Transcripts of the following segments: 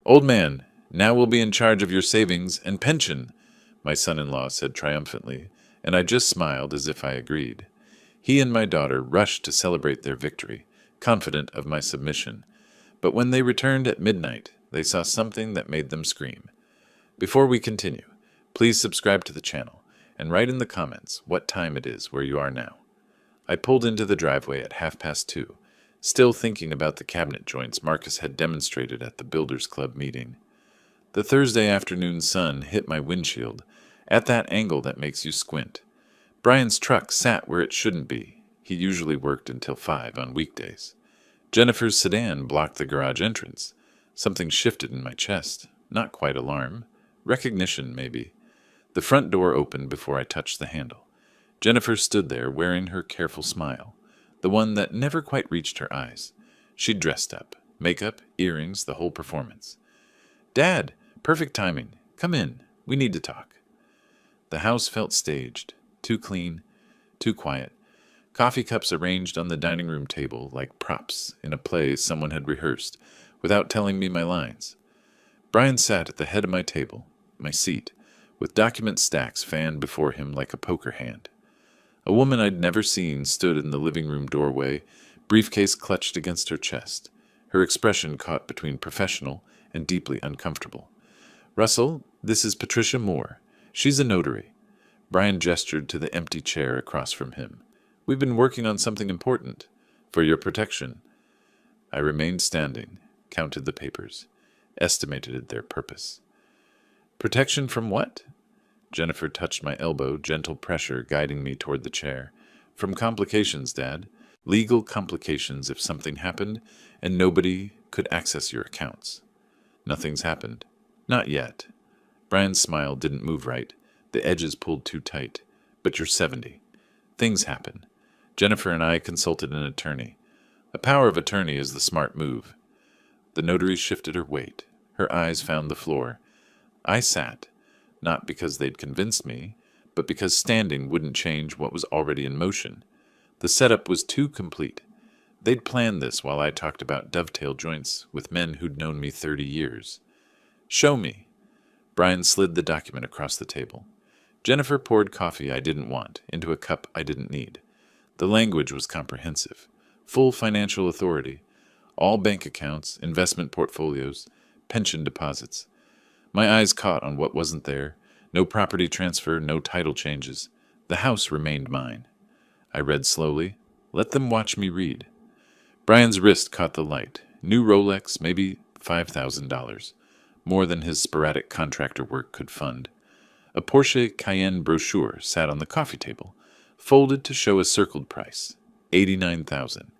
"Old man, now we'll be in charge of your savings and pension," my son-in-law said triumphantly, and I just smiled as if I agreed. He and my daughter rushed to celebrate their victory, confident of my submission. But when they returned at midnight, they saw something that made them scream. Before we continue, please subscribe to the channel and write in the comments what time it is where you are now. I pulled into the driveway at 2:30, still thinking about the cabinet joints Marcus had demonstrated at the Builders Club meeting. The Thursday afternoon sun hit my windshield, at that angle that makes you squint. Brian's truck sat where it shouldn't be. He usually worked until 5 on weekdays. Jennifer's sedan blocked the garage entrance. Something shifted in my chest. Not quite alarm. Recognition, maybe. The front door opened before I touched the handle. Jennifer stood there wearing her careful smile, the one that never quite reached her eyes. She'd dressed up. Makeup, earrings, the whole performance. "Dad, perfect timing. Come in. We need to talk." The house felt staged. Too clean. Too quiet. Coffee cups arranged on the dining room table like props in a play someone had rehearsed, without telling me my lines. Brian sat at the head of my table, my seat, with document stacks fanned before him like a poker hand. A woman I'd never seen stood in the living room doorway, briefcase clutched against her chest, her expression caught between professional and deeply uncomfortable. "Russell, this is Patricia Moore. She's a notary." Brian gestured to the empty chair across from him. "We've been working on something important. For your protection." I remained standing, counted the papers, estimated their purpose. "Protection from what?" Jennifer touched my elbow, gentle pressure guiding me toward the chair. "From complications, Dad. Legal complications if something happened and nobody could access your accounts." "Nothing's happened." "Not yet." Brian's smile didn't move right. The edges pulled too tight. "But you're 70. Things happen." Jennifer and I consulted an attorney. A power of attorney is the smart move. The notary shifted her weight. Her eyes found the floor. I sat, not because they'd convinced me, but because standing wouldn't change what was already in motion. The setup was too complete. They'd planned this while I talked about dovetail joints with men who'd known me 30 years. "Show me." Brian slid the document across the table. Jennifer poured coffee I didn't want into a cup I didn't need. The language was comprehensive. Full financial authority. All bank accounts, investment portfolios, pension deposits. My eyes caught on what wasn't there. No property transfer, no title changes. The house remained mine. I read slowly. Let them watch me read. Brian's wrist caught the light. New Rolex, maybe $5,000. More than his sporadic contractor work could fund. A Porsche Cayenne brochure sat on the coffee table, folded to show a circled price, $89,000.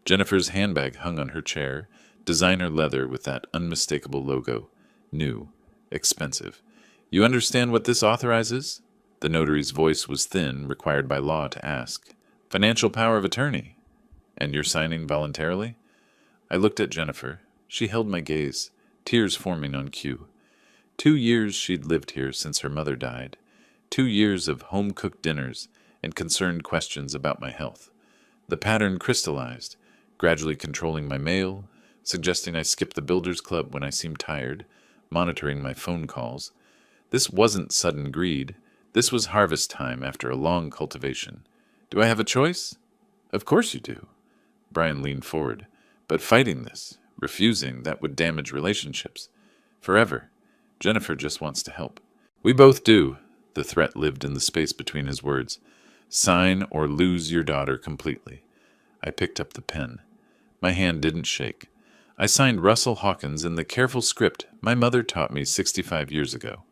Jennifer's handbag hung on her chair, designer leather with that unmistakable logo. New. Expensive. "You understand what this authorizes?" The notary's voice was thin, required by law to ask. "Financial power of attorney." "And you're signing voluntarily?" I looked at Jennifer. She held my gaze, tears forming on cue. 2 years she'd lived here since her mother died. 2 years of home-cooked dinners and concerned questions about my health. The pattern crystallized, gradually controlling my mail, suggesting I skip the Builders Club when I seemed tired, monitoring my phone calls. This wasn't sudden greed. This was harvest time after a long cultivation. "Do I have a choice?" "Of course you do." Brian leaned forward. "But fighting this, refusing, that would damage relationships. Forever. Jennifer just wants to help." "We both do." The threat lived in the space between his words. "Sign or lose your daughter completely." I picked up the pen. My hand didn't shake. I signed Russell Hawkins in the careful script my mother taught me 65 years ago.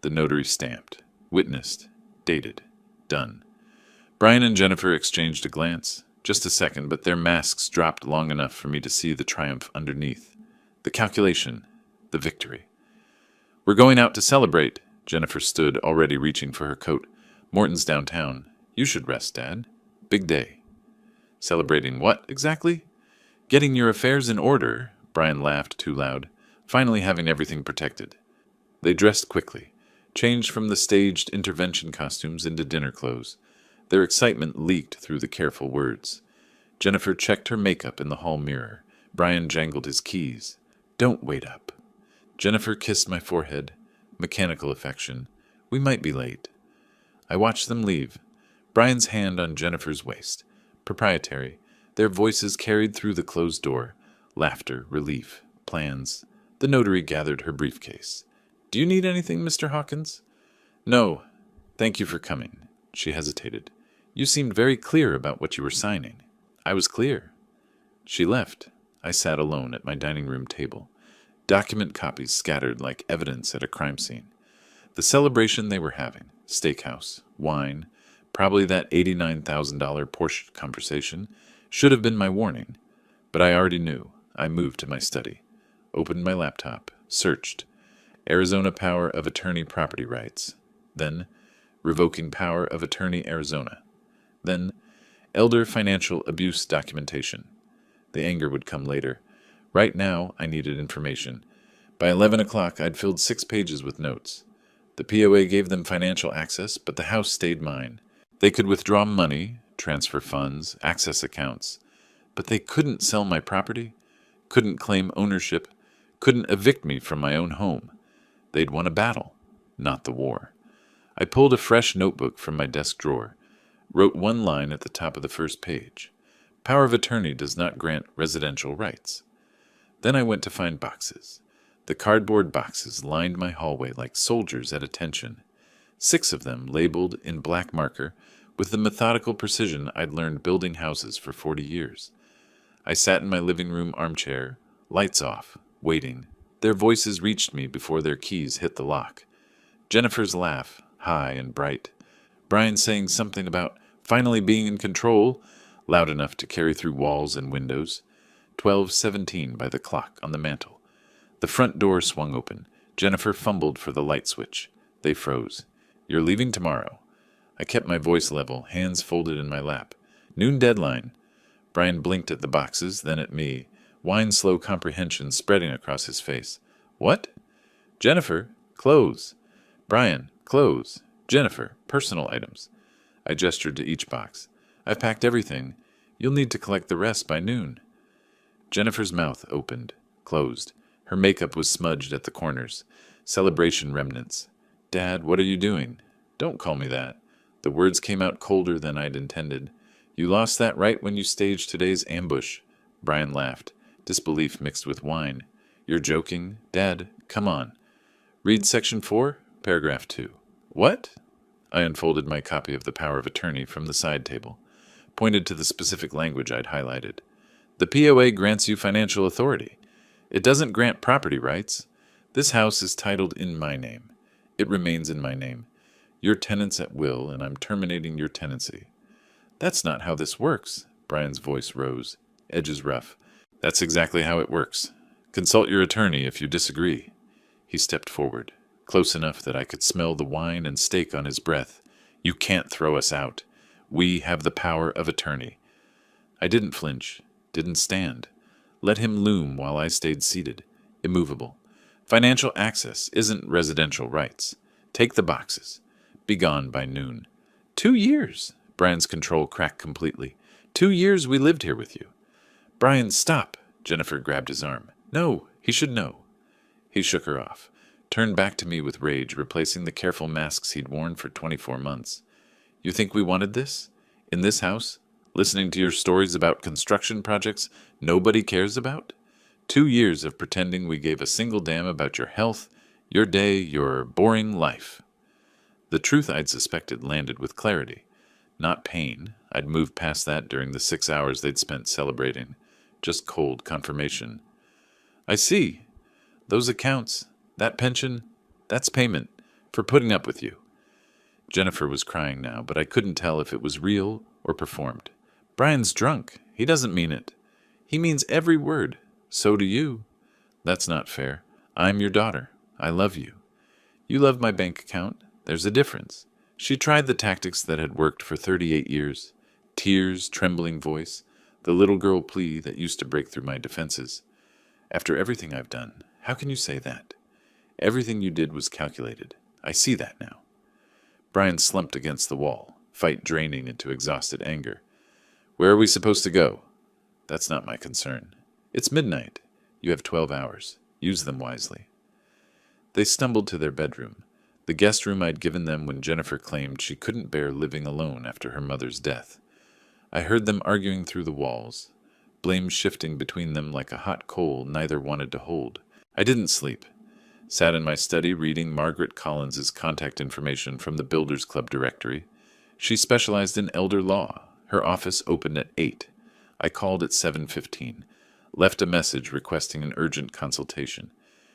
The notary stamped, witnessed, dated, done. Brian and Jennifer exchanged a glance. Just a second, but their masks dropped long enough for me to see the triumph underneath. The calculation, the victory. "We're going out to celebrate." Jennifer stood, already reaching for her coat. "Morton's downtown. You should rest, Dad. Big day." "Celebrating what, exactly?" "Getting your affairs in order." Brian laughed too loud. "Finally having everything protected." They dressed quickly, changed from the staged intervention costumes into dinner clothes. Their excitement leaked through the careful words. Jennifer checked her makeup in the hall mirror. Brian jangled his keys. "Don't wait up." Jennifer kissed my forehead. Mechanical affection. We might be late. I watched them leave. Brian's hand on Jennifer's waist. Proprietary. Their voices carried through the closed door. Laughter, relief, plans. The notary gathered her briefcase. Do you need anything, Mr. Hawkins? No. Thank you for coming. She hesitated. You seemed very clear about what you were signing. I was clear. She left. I sat alone at my dining room table. Document copies scattered like evidence at a crime scene. The celebration they were having, steakhouse, wine, probably that $89,000 Porsche conversation, should have been my warning. But I already knew. I moved to my study, opened my laptop, searched. Arizona power of attorney property rights. Then, revoking power of attorney Arizona. Then, elder financial abuse documentation. The anger would come later. Right now, I needed information. By 11 o'clock, I'd filled 6 pages with notes. The POA gave them financial access, but the house stayed mine. They could withdraw money, transfer funds, access accounts. But they couldn't sell my property, couldn't claim ownership, couldn't evict me from my own home. They'd won a battle, not the war. I pulled a fresh notebook from my desk drawer, wrote one line at the top of the first page. Power of attorney does not grant residential rights. Then I went to find boxes. The cardboard boxes lined my hallway like soldiers at attention. 6 of them labeled in black marker with the methodical precision I'd learned building houses for 40 years. I sat in my living room armchair, lights off, waiting. Their voices reached me before their keys hit the lock. Jennifer's laugh, high and bright. Brian saying something about finally being in control, loud enough to carry through walls and windows. 12:17 by the clock on the mantel. The front door swung open. Jennifer fumbled for the light switch. They froze. You're leaving tomorrow. I kept my voice level, hands folded in my lap. Noon deadline. Brian blinked at the boxes, then at me, wine-slow comprehension spreading across his face. What? Jennifer, clothes. Brian, clothes. Jennifer, personal items. I gestured to each box. I've packed everything. You'll need to collect the rest by noon. Jennifer's mouth opened, closed. Her makeup was smudged at the corners. Celebration remnants. Dad, what are you doing? Don't call me that. The words came out colder than I'd intended. You lost that right when you staged today's ambush. Brian laughed, disbelief mixed with wine. You're joking? Dad, come on. Read section 4, paragraph 2. What? I unfolded my copy of the power of attorney from the side table, pointed to the specific language I'd highlighted. The POA grants you financial authority. It doesn't grant property rights. This house is titled in my name. It remains in my name. You're tenants at will, and I'm terminating your tenancy. That's not how this works. Brian's voice rose, edges rough. That's exactly how it works. Consult your attorney if you disagree. He stepped forward, close enough that I could smell the wine and steak on his breath. You can't throw us out. We have the power of attorney. I didn't flinch, didn't stand. Let him loom while I stayed seated, immovable. Financial access isn't residential rights. Take the boxes. Be gone by noon. 2 years. Brian's control cracked completely. 2 years we lived here with you. Brian, stop. Jennifer grabbed his arm. No, he should know. He shook her off, turned back to me with rage, replacing the careful masks he'd worn for 24 months. You think we wanted this? In this house? Listening to your stories about construction projects nobody cares about? 2 years of pretending we gave a single damn about your health, your day, your boring life. The truth I'd suspected landed with clarity. Not pain. I'd moved past that during the 6 hours they'd spent celebrating. Just cold confirmation. I see. Those accounts, that pension, that's payment for putting up with you. Jennifer was crying now, but I couldn't tell if it was real or performed. Brian's drunk. He doesn't mean it. He means every word. So do you. That's not fair. I'm your daughter. I love you. You love my bank account. There's a difference. She tried the tactics that had worked for 38 years. Tears, trembling voice, the little girl plea that used to break through my defenses. After everything I've done, how can you say that? Everything you did was calculated. I see that now. Brian slumped against the wall, fight draining into exhausted anger. Where are we supposed to go? That's not my concern. It's midnight. You have 12 hours. Use them wisely. They stumbled to their bedroom, the guest room I'd given them when Jennifer claimed she couldn't bear living alone after her mother's death. I heard them arguing through the walls, blame shifting between them like a hot coal neither wanted to hold. I didn't sleep. Sat in my study reading Margaret Collins's contact information from the Builders Club directory. She specialized in elder law. Her office opened at 8. I called at 7:15, left a message requesting an urgent consultation.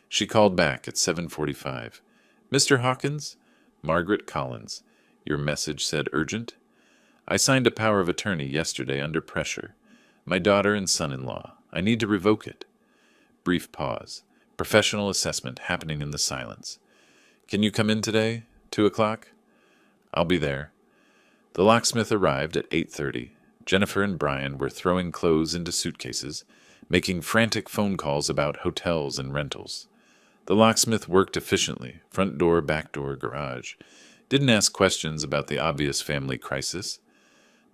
She called back at 7:45. Mr. Hawkins? Margaret Collins. Your message said urgent? I signed a power of attorney yesterday under pressure. My daughter and son-in-law. I need to revoke it. Brief pause. Professional assessment happening in the silence. Can you come in today? 2 o'clock? I'll be there. The locksmith arrived at 8:30. Jennifer and Brian were throwing clothes into suitcases, making frantic phone calls about hotels and rentals. The locksmith worked efficiently, front door, back door, garage. Didn't ask questions about the obvious family crisis.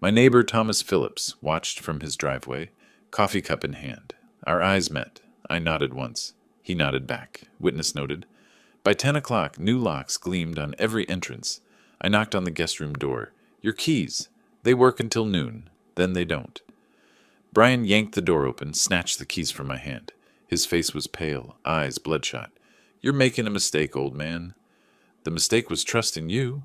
My neighbor Thomas Phillips watched from his driveway, coffee cup in hand. Our eyes met. I nodded once. He nodded back. Witness noted. By 10 o'clock, new locks gleamed on every entrance. I knocked on the guest room door. Your keys. They work until noon. Then they don't. Brian yanked the door open, snatched the keys from my hand. His face was pale, eyes bloodshot. You're making a mistake, old man. The mistake was trusting you.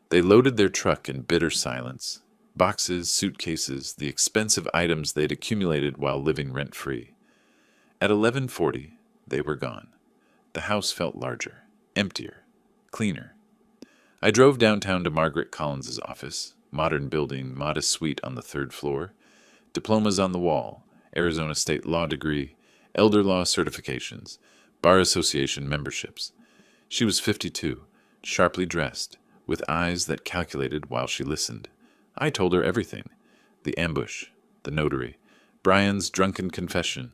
They loaded their truck in bitter silence. Boxes, suitcases, the expensive items they'd accumulated while living rent-free. At 11:40, they were gone. The house felt larger, emptier, cleaner. I drove downtown to Margaret Collins's office, modern building, modest suite on the 3rd floor, diplomas on the wall, Arizona State law degree, elder law certifications, bar association memberships. She was 52, sharply dressed, with eyes that calculated while she listened. I told her everything. The ambush, the notary, Brian's drunken confession,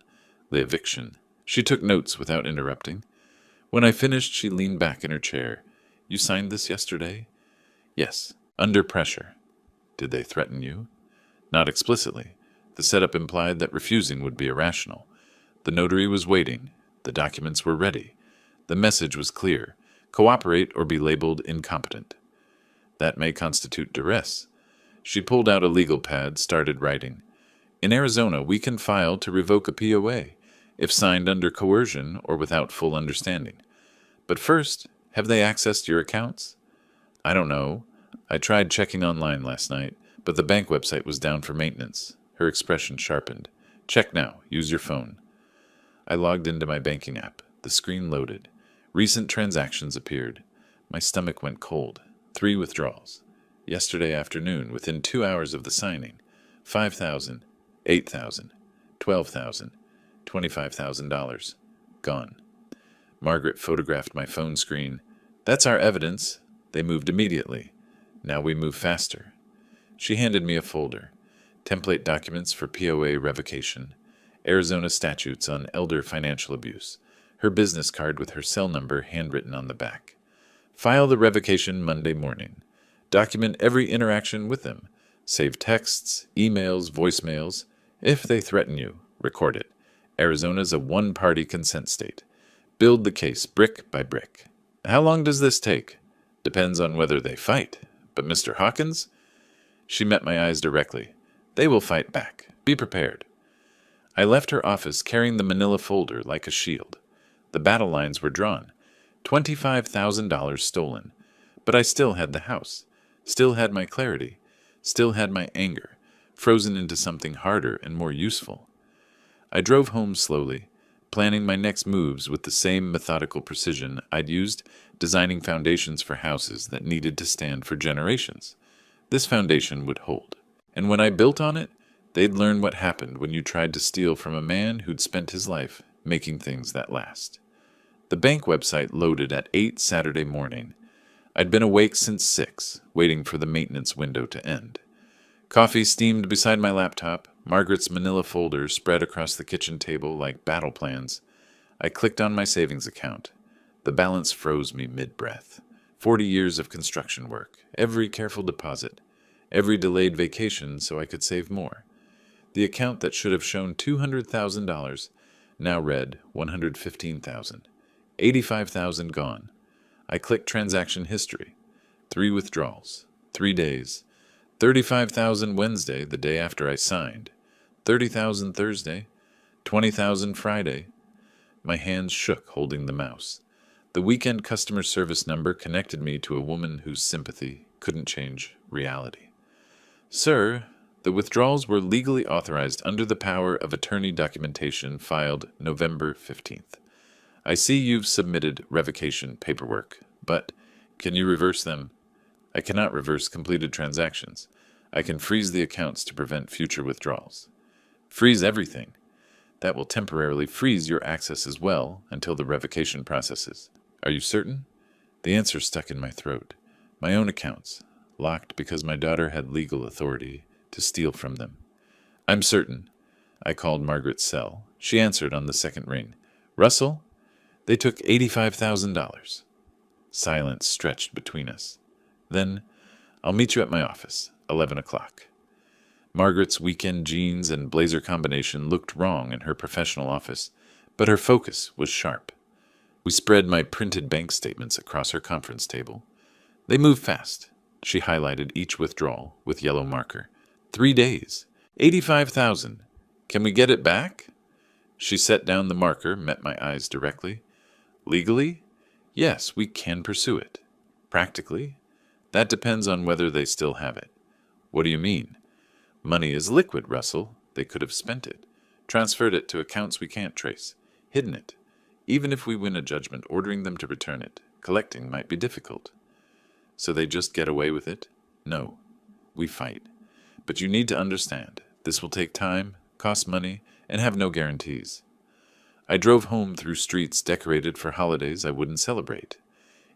the eviction. She took notes without interrupting. When I finished, she leaned back in her chair. You signed this yesterday? Yes, under pressure. Did they threaten you? Not explicitly. The setup implied that refusing would be irrational. The notary was waiting. The documents were ready. The message was clear. Cooperate or be labeled incompetent. That may constitute duress. She pulled out a legal pad, started writing. In Arizona, we can file to revoke a POA, if signed under coercion or without full understanding. But first, have they accessed your accounts? I don't know. I tried checking online last night, but the bank website was down for maintenance. Her expression sharpened. Check now. Use your phone. I logged into my banking app. The screen loaded. Recent transactions appeared. My stomach went cold. 3 withdrawals. Yesterday afternoon, within 2 hours of the signing. $5,000, $8,000, $12,000, $25,000. Gone. Margaret photographed my phone screen. That's our evidence. They moved immediately. Now we move faster. She handed me a folder. Template documents for POA revocation. Arizona statutes on elder financial abuse. Her business card with her cell number handwritten on the back. File the revocation Monday morning. Document every interaction with them. Save texts, emails, voicemails. If they threaten you, record it. Arizona's a one-party consent state. Build the case brick by brick. How long does this take? Depends on whether they fight. But Mr. Hawkins? She met my eyes directly. They will fight back. Be prepared. I left her office carrying the manila folder like a shield. The battle lines were drawn. $25,000 stolen. But I still had the house. Still had my clarity. Still had my anger, frozen into something harder and more useful. I drove home slowly, planning my next moves with the same methodical precision I'd used designing foundations for houses that needed to stand for generations. This foundation would hold. And when I built on it, they'd learn what happened when you tried to steal from a man who'd spent his life making things that last. The bank website loaded at 8 Saturday morning. I'd been awake since 6, waiting for the maintenance window to end. Coffee steamed beside my laptop, Margaret's manila folder spread across the kitchen table like battle plans. I clicked on my savings account. The balance froze me mid-breath. 40 years of construction work, every careful deposit, every delayed vacation so I could save more. The account that should have shown $200,000 now read $115,000. $85,000 gone. I click transaction history. 3 withdrawals. 3 days. 35,000 Wednesday, the day after I signed. 30,000 Thursday. 20,000 Friday. My hands shook holding the mouse. The weekend customer service number connected me to a woman whose sympathy couldn't change reality. Sir, the withdrawals were legally authorized under the power of attorney documentation filed November 15th. I see you've submitted revocation paperwork, but can you reverse them? I cannot reverse completed transactions. I can freeze the accounts to prevent future withdrawals. Freeze everything. That will temporarily freeze your access as well until the revocation processes. Are you certain? The answer stuck in my throat. My own accounts, locked because my daughter had legal authority to steal from them. I'm certain. I called Margaret's cell. She answered on the second ring. Russell? They took $85,000. Silence stretched between us. Then, I'll meet you at my office, 11 o'clock. Margaret's weekend jeans and blazer combination looked wrong in her professional office, but her focus was sharp. We spread my printed bank statements across her conference table. They moved fast. She highlighted each withdrawal with yellow marker. 3 days. 85,000. Can we get it back? She set down the marker, met my eyes directly. Legally? Yes, we can pursue it. Practically? That depends on whether they still have it. What do you mean? Money is liquid, Russell. They could have spent it, transferred it to accounts we can't trace, hidden it. Even if we win a judgment ordering them to return it, collecting might be difficult. So they just get away with it? No. We fight. But you need to understand, this will take time, cost money, and have no guarantees. I drove home through streets decorated for holidays I wouldn't celebrate.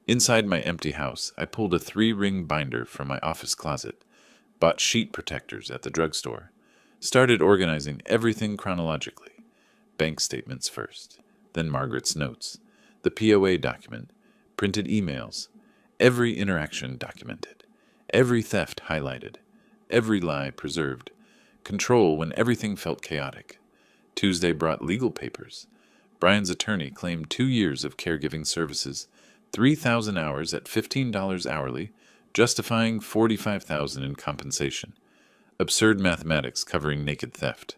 Inside my empty house, I pulled a 3-ring binder from my office closet, bought sheet protectors at the drugstore, started organizing everything chronologically. Bank statements first, then Margaret's notes, the POA document, printed emails, every interaction documented, every theft highlighted, every lie preserved, control when everything felt chaotic. Tuesday brought legal papers. Brian's attorney claimed 2 years of caregiving services, 3,000 hours at $15 hourly, justifying $45,000 in compensation. Absurd mathematics covering naked theft.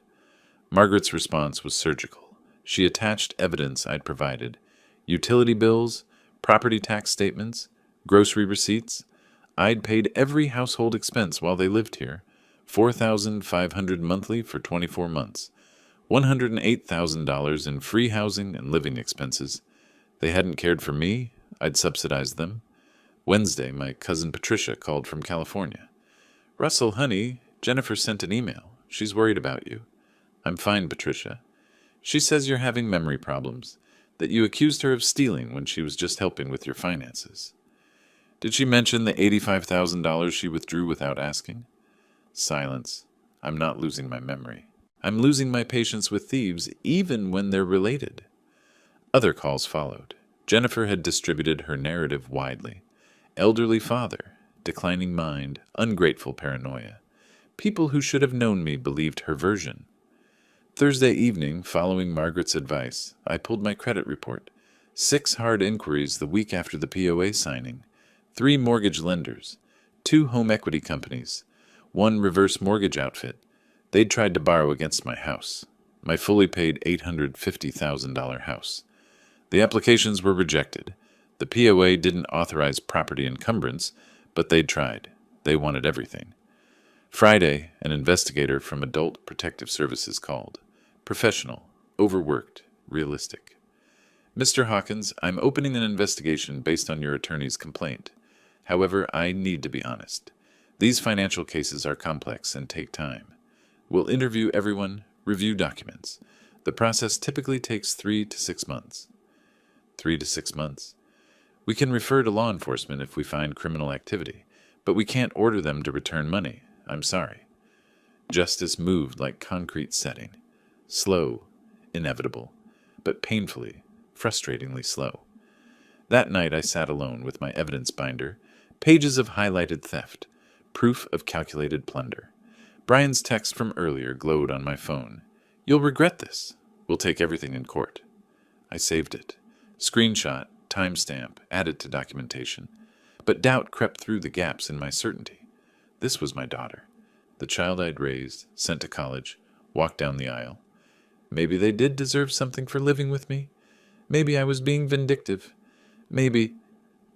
Margaret's response was surgical. She attached evidence I'd provided. Utility bills, property tax statements, grocery receipts. I'd paid every household expense while they lived here, $4,500 monthly for 24 months. $108,000 in free housing and living expenses. They hadn't cared for me. I'd subsidized them. Wednesday, my cousin Patricia called from California. Russell, honey, Jennifer sent an email. She's worried about you. I'm fine, Patricia. She says you're having memory problems, that you accused her of stealing when she was just helping with your finances. Did she mention the $85,000 she withdrew without asking? Silence. I'm not losing my memory. I'm losing my patience with thieves even when they're related. Other calls followed. Jennifer had distributed her narrative widely. Elderly father, declining mind, ungrateful paranoia. People who should have known me believed her version. Thursday evening, following Margaret's advice, I pulled my credit report. 6 hard inquiries the week after the POA signing. 3 mortgage lenders. 2 home equity companies. 1 reverse mortgage outfit. They'd tried to borrow against my house, my fully paid $850,000 house. The applications were rejected. The POA didn't authorize property encumbrance, but they'd tried. They wanted everything. Friday, an investigator from Adult Protective Services called. Professional, overworked, realistic. Mr. Hawkins, I'm opening an investigation based on your attorney's complaint. However, I need to be honest. These financial cases are complex and take time. We'll interview everyone, review documents. The process typically takes 3 to 6 months. 3 to 6 months. We can refer to law enforcement if we find criminal activity, but we can't order them to return money. I'm sorry. Justice moved like concrete setting. Slow, inevitable, but painfully, frustratingly slow. That night I sat alone with my evidence binder, pages of highlighted theft, proof of calculated plunder. Brian's text from earlier glowed on my phone. You'll regret this. We'll take everything in court. I saved it. Screenshot, timestamp, added to documentation. But doubt crept through the gaps in my certainty. This was my daughter, the child I'd raised, sent to college, walked down the aisle. Maybe they did deserve something for living with me. Maybe I was being vindictive. Maybe...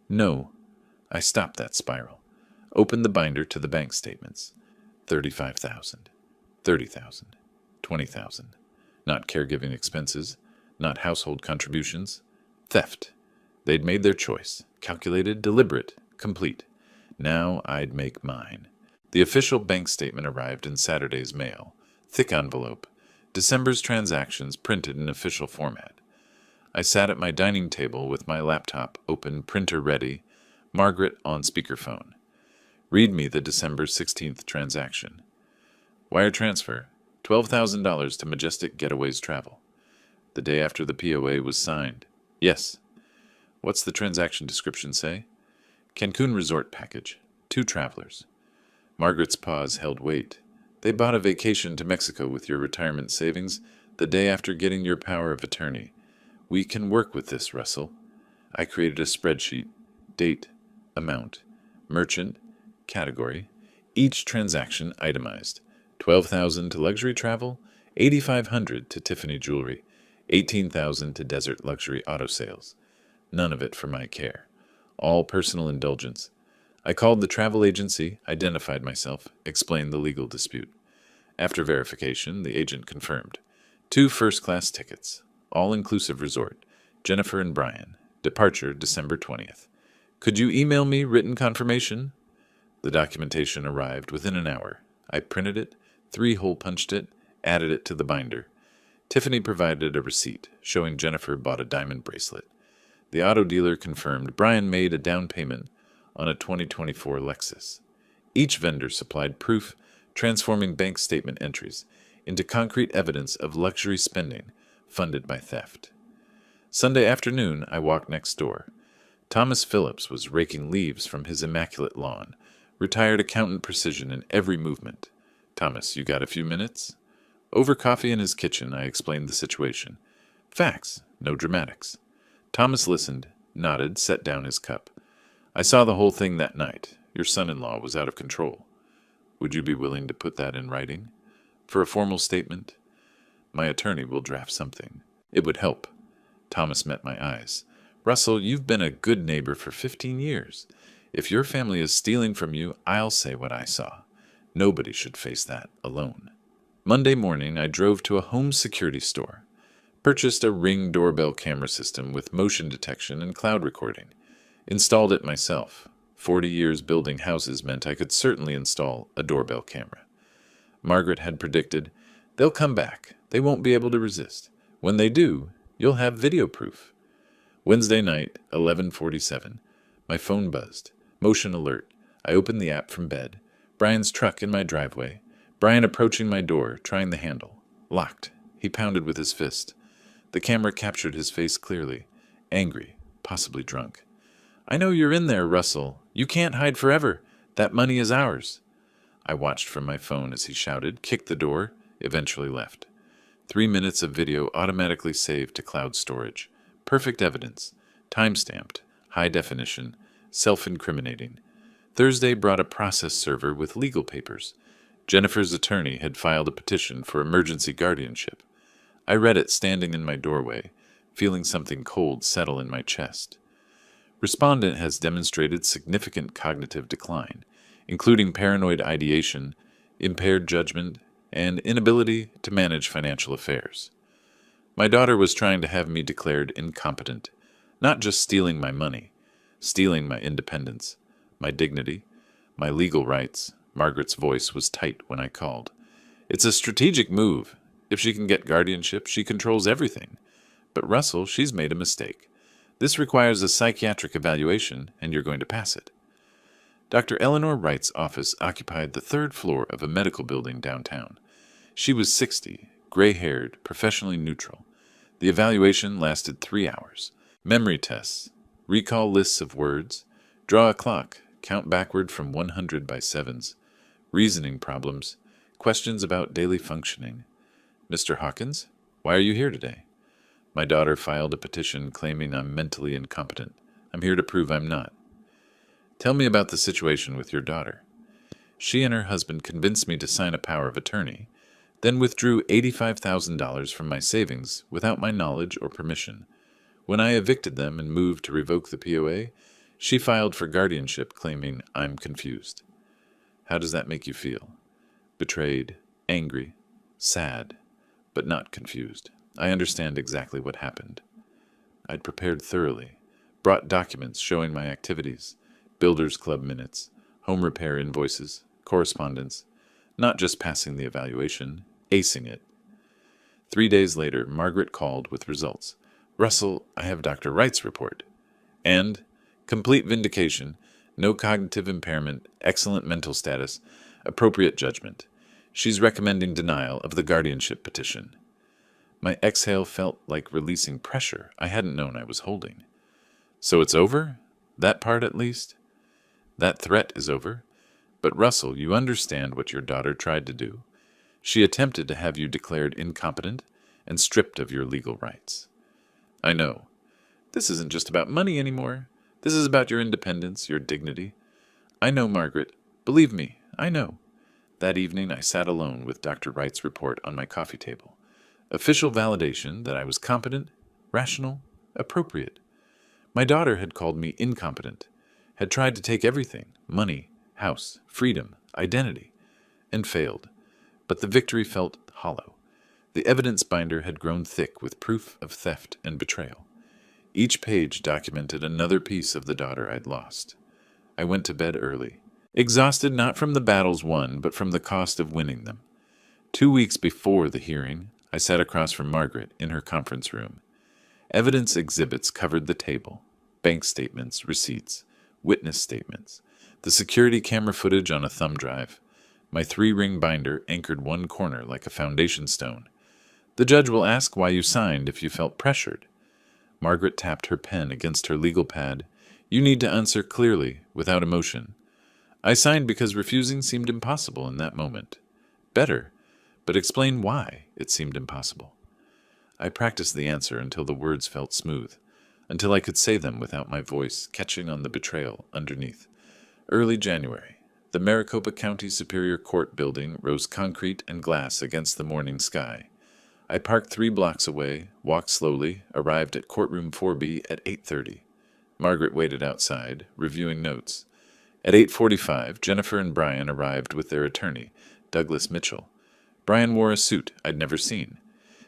No. I stopped that spiral. Opened the binder to the bank statements. 35,000, 30,000, 20,000. Not caregiving expenses, not household contributions. Theft. They'd made their choice. Calculated, deliberate, complete. Now I'd make mine. The official bank statement arrived in Saturday's mail. Thick envelope. December's transactions printed in official format. I sat at my dining table with my laptop open, printer ready, Margaret on speakerphone. Read me the December 16th transaction. Wire transfer, $12,000 to Majestic Getaways Travel. The day after the POA was signed. Yes. What's the transaction description say? Cancun resort package. 2 travelers. Margaret's pause held weight. They bought a vacation to Mexico with your retirement savings the day after getting your power of attorney. We can work with this, Russell. I created a spreadsheet. Date, amount, merchant, category. Each transaction itemized. $12,000 to luxury travel, $8,500 to Tiffany jewelry, $18,000 to desert luxury auto sales. None of it for my care. All personal indulgence. I called the travel agency, identified myself, explained the legal dispute. After verification, the agent confirmed. 2 first-class tickets. All-inclusive resort. Jennifer and Brian. Departure December 20th. Could you email me written confirmation? The documentation arrived within an hour. I printed it, 3-hole punched it, added it to the binder. Tiffany provided a receipt, showing Jennifer bought a diamond bracelet. The auto dealer confirmed Brian made a down payment on a 2024 Lexus. Each vendor supplied proof, transforming bank statement entries into concrete evidence of luxury spending funded by theft. Sunday afternoon, I walked next door. Thomas Phillips was raking leaves from his immaculate lawn, retired accountant precision in every movement. Thomas, you got a few minutes? Over coffee in his kitchen, I explained the situation. Facts, no dramatics. Thomas listened, nodded, set down his cup. I saw the whole thing that night. Your son-in-law was out of control. Would you be willing to put that in writing? For a formal statement? My attorney will draft something. It would help. Thomas met my eyes. Russell, you've been a good neighbor for 15 years. If your family is stealing from you, I'll say what I saw. Nobody should face that alone. Monday morning, I drove to a home security store. Purchased a Ring doorbell camera system with motion detection and cloud recording. Installed it myself. 40 years building houses meant I could certainly install a doorbell camera. Margaret had predicted, they'll come back. They won't be able to resist. When they do, you'll have video proof. Wednesday night, 11:47. My phone buzzed. Motion alert. I opened the app from bed. Brian's truck in my driveway. Brian approaching my door, trying the handle. Locked. He pounded with his fist. The camera captured his face clearly. Angry, possibly drunk. I know you're in there, Russell. You can't hide forever. That money is ours. I watched from my phone as he shouted, kicked the door, eventually left. 3 minutes of video automatically saved to cloud storage. Perfect evidence. Time-stamped. High definition. Self-incriminating. Thursday brought a process server with legal papers. Jennifer's attorney had filed a petition for emergency guardianship. I read it standing in my doorway, feeling something cold settle in my chest. Respondent has demonstrated significant cognitive decline, including paranoid ideation, impaired judgment, and inability to manage financial affairs. My daughter was trying to have me declared incompetent, not just stealing my money, stealing my independence, my dignity, my legal rights. Margaret's voice was tight when I called. It's a strategic move. If she can get guardianship, she controls everything. But Russell, she's made a mistake. This requires a psychiatric evaluation, and you're going to pass it. Dr. Eleanor Wright's office occupied the 3rd floor of a medical building downtown. She was 60, gray-haired, professionally neutral. The evaluation lasted 3 hours. Memory tests, recall lists of words, draw a clock, count backward from 100 by sevens, reasoning problems, questions about daily functioning. Mr. Hawkins, why are you here today? My daughter filed a petition claiming I'm mentally incompetent. I'm here to prove I'm not. Tell me about the situation with your daughter. She and her husband convinced me to sign a power of attorney, then withdrew $85,000 from my savings without my knowledge or permission. When I evicted them and moved to revoke the POA, she filed for guardianship claiming I'm confused. How does that make you feel? Betrayed, angry, sad, but not confused. I understand exactly what happened. I'd prepared thoroughly, brought documents showing my activities, Builders Club minutes, home repair invoices, correspondence, not just passing the evaluation, acing it. 3 days later, Margaret called with results. Russell, I have Dr. Wright's report. And complete vindication, no cognitive impairment, excellent mental status, appropriate judgment. She's recommending denial of the guardianship petition. My exhale felt like releasing pressure I hadn't known I was holding. So it's over? That part at least? That threat is over. But Russell, you understand what your daughter tried to do. She attempted to have you declared incompetent and stripped of your legal rights. I know. This isn't just about money anymore. This is about your independence, your dignity. I know, Margaret. Believe me, I know. That evening I sat alone with Dr. Wright's report on my coffee table. Official validation that I was competent, rational, appropriate. My daughter had called me incompetent, had tried to take everything, money, house, freedom, identity, and failed. But the victory felt hollow. The evidence binder had grown thick with proof of theft and betrayal. Each page documented another piece of the daughter I'd lost. I went to bed early, exhausted not from the battles won, but from the cost of winning them. 2 weeks before the hearing, I sat across from Margaret in her conference room. Evidence exhibits covered the table, bank statements, receipts, witness statements, the security camera footage on a thumb drive. My 3-ring binder anchored one corner like a foundation stone. The judge will ask why you signed if you felt pressured. Margaret tapped her pen against her legal pad. You need to answer clearly, without emotion. I signed because refusing seemed impossible in that moment. Better, but explain why it seemed impossible. I practiced the answer until the words felt smooth, until I could say them without my voice catching on the betrayal underneath. Early January. The Maricopa County Superior Court building rose concrete and glass against the morning sky. I parked 3 blocks away, walked slowly, arrived at courtroom 4B at 8:30. Margaret waited outside, reviewing notes. At 8:45, Jennifer and Brian arrived with their attorney, Douglas Mitchell. Brian wore a suit I'd never seen.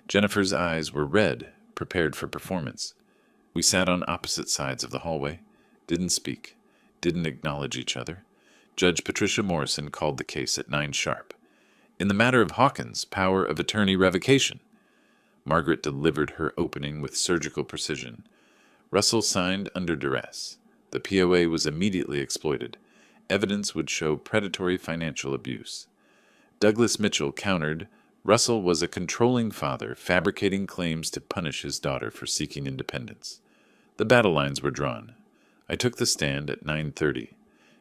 Jennifer's eyes were red, prepared for performance. We sat on opposite sides of the hallway, didn't speak, didn't acknowledge each other. Judge Patricia Morrison called the case at 9 sharp. In the matter of Hawkins' power of attorney revocation, Margaret delivered her opening with surgical precision. Russell signed under duress. The POA was immediately exploited. Evidence would show predatory financial abuse. Douglas Mitchell countered, Russell was a controlling father fabricating claims to punish his daughter for seeking independence. The battle lines were drawn. I took the stand at 9:30,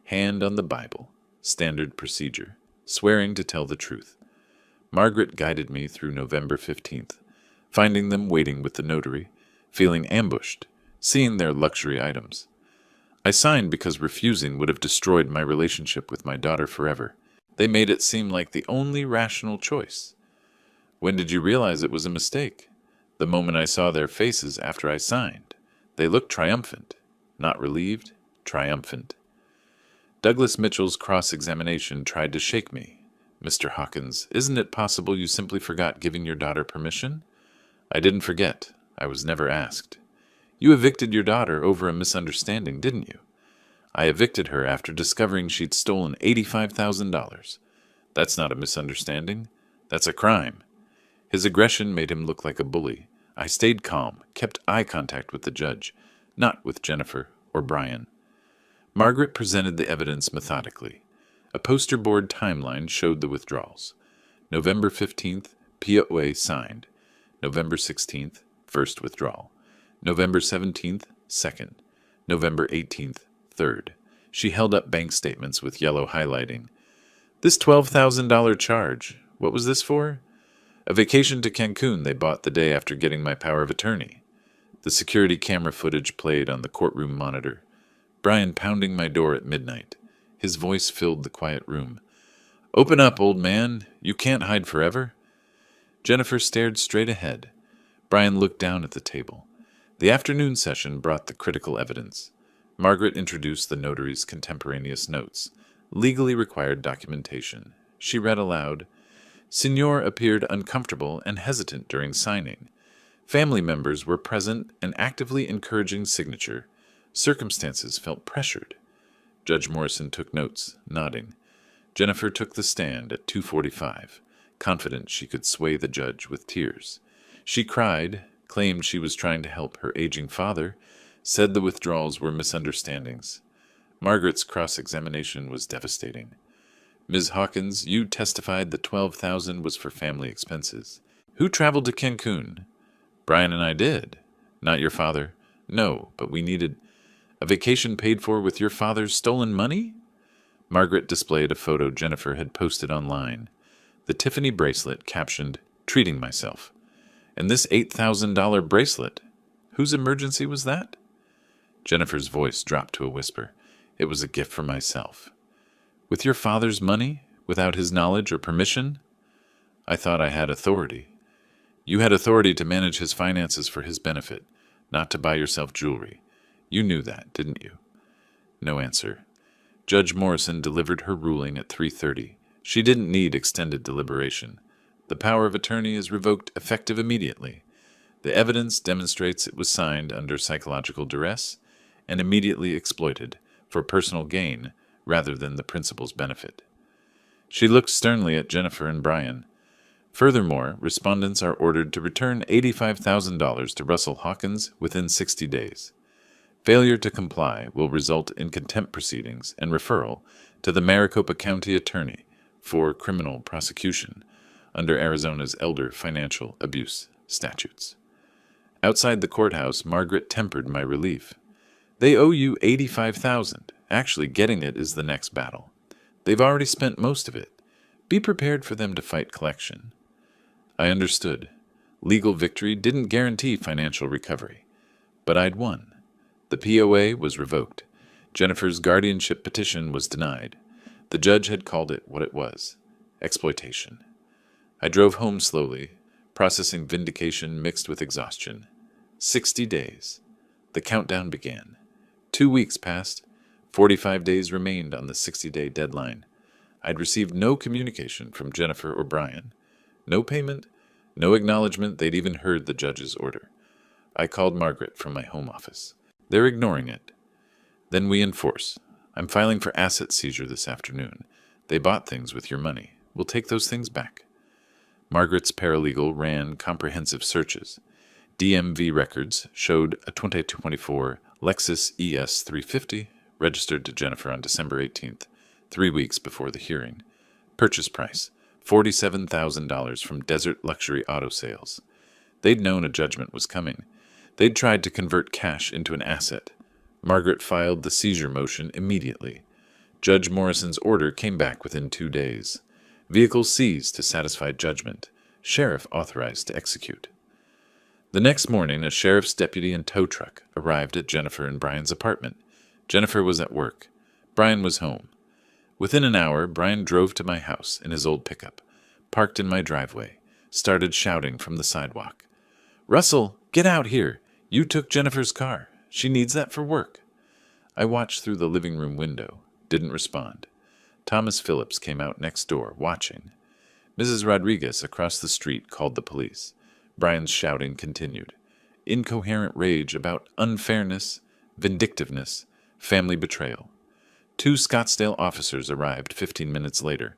hand on the Bible, standard procedure, swearing to tell the truth. Margaret guided me through November 15th, finding them waiting with the notary, feeling ambushed, seeing their luxury items. I signed because refusing would have destroyed my relationship with my daughter forever. They made it seem like the only rational choice. When did you realize it was a mistake? The moment I saw their faces after I signed. They looked triumphant. Not relieved, triumphant. Douglas Mitchell's cross-examination tried to shake me. Mr. Hawkins, isn't it possible you simply forgot giving your daughter permission? I didn't forget. I was never asked. You evicted your daughter over a misunderstanding, didn't you? I evicted her after discovering she'd stolen $85,000. That's not a misunderstanding. That's a crime. His aggression made him look like a bully. I stayed calm, kept eye contact with the judge, not with Jennifer or Brian. Margaret presented the evidence methodically. A poster board timeline showed the withdrawals. November 15th, POA signed. November 16th, first withdrawal. November 17th, second. November 18th, third. She held up bank statements with yellow highlighting. This $12,000 charge, what was this for? A vacation to Cancun they bought the day after getting my power of attorney. The security camera footage played on the courtroom monitor. Brian pounding my door at midnight. His voice filled the quiet room. "Open up, old man. You can't hide forever." Jennifer stared straight ahead. Brian looked down at the table. The afternoon session brought the critical evidence. Margaret introduced the notary's contemporaneous notes, legally required documentation. She read aloud, "Signor appeared uncomfortable and hesitant during signing. Family members were present and actively encouraging signature. Circumstances felt pressured." Judge Morrison took notes, nodding. Jennifer took the stand at 2:45, confident she could sway the judge with tears. She cried, claimed she was trying to help her aging father, said the withdrawals were misunderstandings. Margaret's cross-examination was devastating. "Ms. Hawkins, you testified the $12,000 was for family expenses. Who traveled to Cancun?" "Brian and I did." "Not your father?" "No, but we needed a vacation paid for with your father's stolen money?" Margaret displayed a photo Jennifer had posted online. The Tiffany bracelet captioned, "Treating myself." "And this $8,000 bracelet? Whose emergency was that?" Jennifer's voice dropped to a whisper. "It was a gift for myself." "With your father's money? Without his knowledge or permission?" "I thought I had authority." "You had authority to manage his finances for his benefit, not to buy yourself jewelry. You knew that, didn't you?" No answer. Judge Morrison delivered her ruling at 3:30. She didn't need extended deliberation. The power of attorney is revoked effective immediately. The evidence demonstrates it was signed under psychological duress and immediately exploited for personal gain rather than the principal's benefit. She looked sternly at Jennifer and Brian. Furthermore, respondents are ordered to return $85,000 to Russell Hawkins within 60 days. Failure to comply will result in contempt proceedings and referral to the Maricopa County Attorney for criminal prosecution under Arizona's Elder Financial Abuse statutes. Outside the courthouse, Margaret tempered my relief. "They owe you $85,000. Actually, getting it is the next battle. They've already spent most of it. Be prepared for them to fight collection." I understood. Legal victory didn't guarantee financial recovery. But I'd won. The POA was revoked. Jennifer's guardianship petition was denied. The judge had called it what it was: exploitation. I drove home slowly, processing vindication mixed with exhaustion. 60 days. The countdown began. 2 weeks passed. 45 days remained on the 60-day deadline. I'd received no communication from Jennifer or Brian. No payment, no acknowledgement they'd even heard the judge's order. I called Margaret from my home office. "They're ignoring it." "Then we enforce. I'm filing for asset seizure this afternoon. They bought things with your money. We'll take those things back." Margaret's paralegal ran comprehensive searches. DMV records showed a 2024 Lexus ES 350 registered to Jennifer on December 18th, 3 weeks before the hearing. Purchase price, $47,000 from Desert Luxury Auto Sales. They'd known a judgment was coming. They'd tried to convert cash into an asset. Margaret filed the seizure motion immediately. Judge Morrison's order came back within 2 days. Vehicles seized to satisfy judgment. Sheriff authorized to execute. The next morning, a sheriff's deputy and tow truck arrived at Jennifer and Brian's apartment. Jennifer was at work. Brian was home. Within an hour, Brian drove to my house in his old pickup, parked in my driveway, started shouting from the sidewalk. "Russell, get out here! You took Jennifer's car. She needs that for work." I watched through the living room window, didn't respond. Thomas Phillips came out next door, watching. Mrs. Rodriguez across the street called the police. Brian's shouting continued. Incoherent rage about unfairness, vindictiveness, family betrayal. 2 Scottsdale officers arrived 15 minutes later.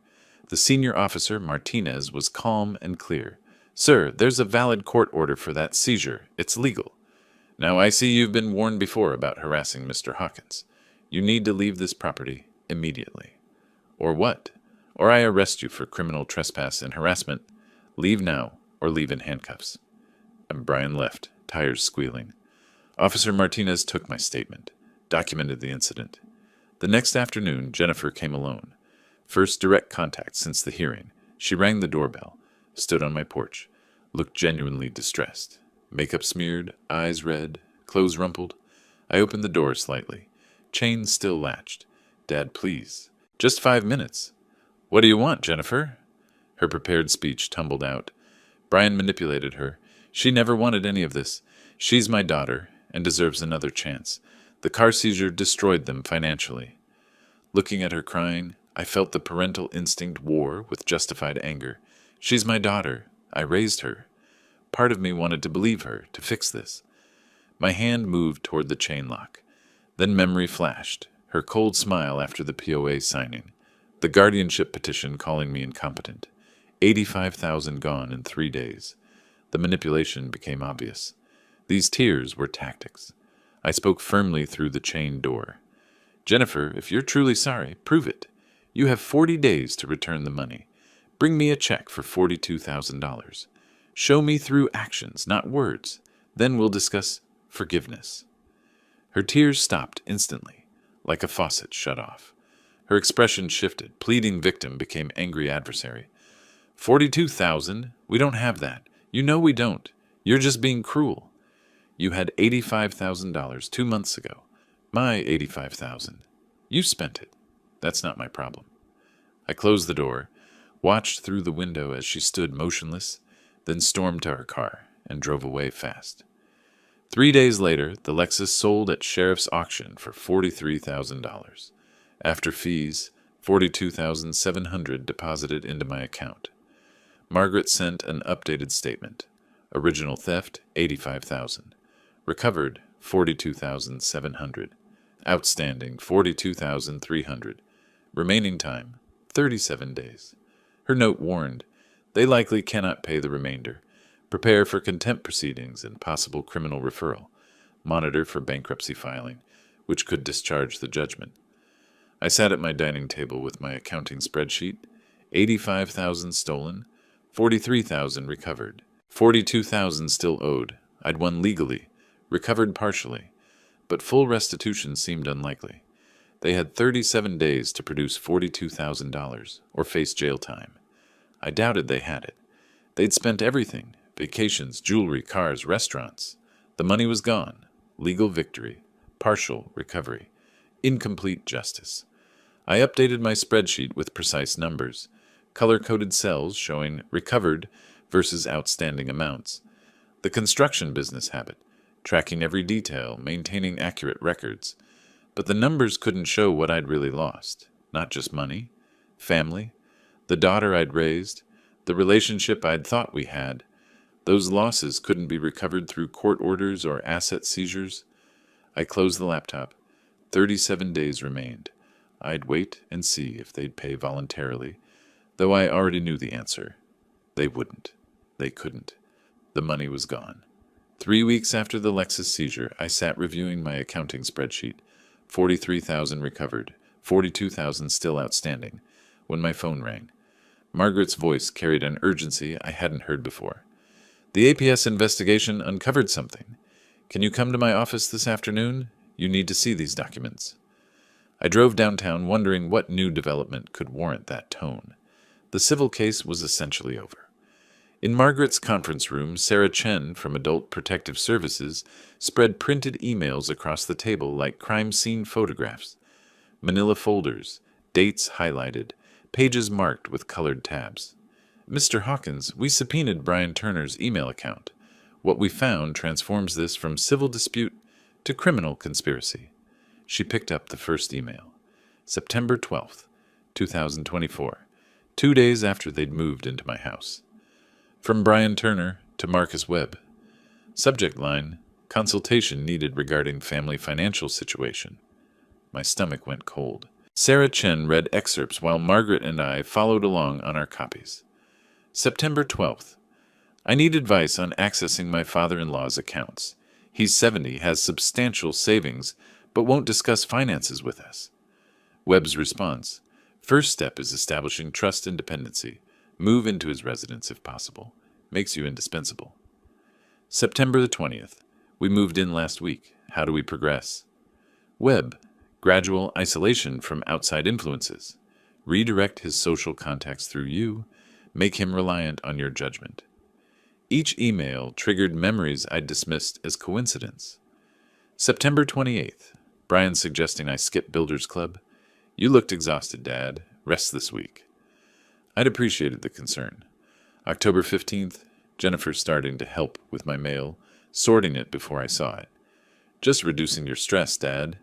The senior officer, Martinez, was calm and clear. "Sir, there's a valid court order for that seizure. It's legal. Now I see you've been warned before about harassing Mr. Hawkins. You need to leave this property immediately." "Or what? Or I arrest you for criminal trespass and harassment. Leave now, or leave in handcuffs." And Brian left, tires squealing. Officer Martinez took my statement, documented the incident. The next afternoon, Jennifer came alone. First direct contact since the hearing. She rang the doorbell. stood on my porch, looked genuinely distressed. Makeup smeared, eyes red, clothes rumpled. I opened the door slightly. Chain still latched. Dad, please. Just 5 minutes. What do you want, Jennifer? Her prepared speech tumbled out. Brian manipulated her. She never wanted any of this. She's my daughter and deserves another chance. The car seizure destroyed them financially. Looking at her crying, I felt the parental instinct war with justified anger. She's my daughter. I raised her. Part of me wanted to believe her, to fix this. My hand moved toward the chain lock. Then memory flashed, her cold smile after the POA signing, the guardianship petition calling me incompetent. 85,000 gone in 3 days. The manipulation became obvious. These tears were tactics. I spoke firmly through the chained door. Jennifer, if you're truly sorry, prove it. You have 40 days to return the money. Bring me a check for $42,000. Show me through actions, not words. Then we'll discuss forgiveness. Her tears stopped instantly, like a faucet shut off. Her expression shifted. Pleading victim became angry adversary. 42,000? We don't have that. You know we don't. You're just being cruel. You had $85,000 2 months ago. My $85,000. You spent it. That's not my problem. I closed the door, watched through the window as she stood motionless, then stormed to her car and drove away fast. 3 days later, the Lexus sold at sheriff's auction for $43,000. After fees, $42,700 deposited into my account. Margaret sent an updated statement. Original theft, $85,000. Recovered, $42,700. Outstanding, $42,300. Remaining time, 37 days. Her note warned, they likely cannot pay the remainder. Prepare for contempt proceedings and possible criminal referral. Monitor for bankruptcy filing, which could discharge the judgment. I sat at my dining table with my accounting spreadsheet. 85,000 stolen, 43,000 recovered, 42,000 still owed. I'd won legally, recovered partially, but full restitution seemed unlikely. They had 37 days to produce $42,000 or face jail time. I doubted they had it. They'd spent everything, vacations, jewelry, cars, restaurants. The money was gone. Legal victory, partial recovery, incomplete justice. I updated my spreadsheet with precise numbers, color-coded cells showing recovered versus outstanding amounts. The construction business habit, tracking every detail, maintaining accurate records. But the numbers couldn't show what I'd really lost. Not just money, family, the daughter I'd raised, the relationship I'd thought we had. Those losses couldn't be recovered through court orders or asset seizures. I closed the laptop. 37 days remained. I'd wait and see if they'd pay voluntarily, though I already knew the answer. They wouldn't. They couldn't. The money was gone. 3 weeks after the Lexus seizure, I sat reviewing my accounting spreadsheet. 43,000 recovered, 42,000 still outstanding, when my phone rang. Margaret's voice carried an urgency I hadn't heard before. The APS investigation uncovered something. Can you come to my office this afternoon? You need to see these documents. I drove downtown wondering what new development could warrant that tone. The civil case was essentially over. In Margaret's conference room, Sarah Chen from Adult Protective Services spread printed emails across the table like crime scene photographs. Manila folders, dates highlighted, pages marked with colored tabs. Mr. Hawkins, we subpoenaed Brian Turner's email account. What we found transforms this from civil dispute to criminal conspiracy. She picked up the first email. September 12th, 2024, 2 days after they'd moved into my house. From Brian Turner to Marcus Webb. Subject line, consultation needed regarding family financial situation. My stomach went cold. Sarah Chen read excerpts while Margaret and I followed along on our copies. September 12th. I need advice on accessing my father-in-law's accounts. He's 70, has substantial savings, but won't discuss finances with us. Webb's response. First step is establishing trust and dependency. Move into his residence if possible. Makes you indispensable. September the 20th. We moved in last week. How do we progress? Webb. Gradual isolation from outside influences. Redirect his social contacts through you. make him reliant on your judgment. Each email triggered memories I'd dismissed as coincidence. September 28th. Brian suggesting I skip Builders Club. You looked exhausted, Dad. Rest this week. I'd appreciated the concern. October 15th. Jennifer starting to help with my mail, sorting it before I saw it. Just reducing your stress, Dad.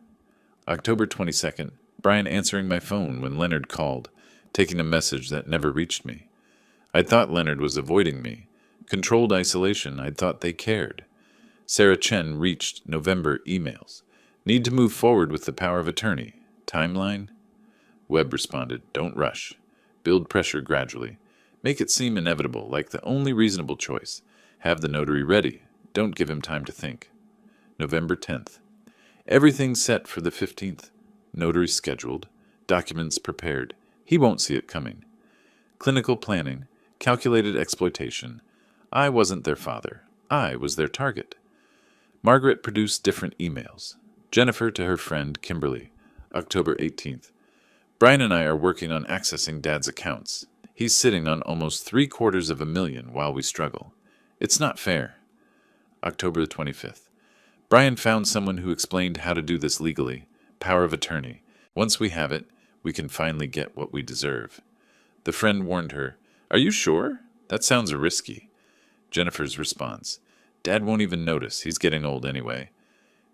October 22nd. Brian answering my phone when Leonard called, taking a message that never reached me. I'd thought Leonard was avoiding me. Controlled isolation, I'd thought they cared. Sarah Chen reached November emails. Need to move forward with the power of attorney. Timeline? Webb responded, don't rush. Build pressure gradually. Make it seem inevitable, like the only reasonable choice. Have the notary ready. Don't give him time to think. November 10th. Everything set for the 15th. Notary scheduled. Documents prepared. He won't see it coming. Clinical planning. Calculated exploitation. I wasn't their father. I was their target. Margaret produced different emails. Jennifer to her friend Kimberly. October 18th. Brian and I are working on accessing Dad's accounts. He's sitting on almost $750,000 while we struggle. It's not fair. October 25th. Brian found someone who explained how to do this legally. Power of attorney. Once we have it, we can finally get what we deserve. The friend warned her, Are you sure? That sounds risky. Jennifer's response, Dad won't even notice. He's getting old anyway.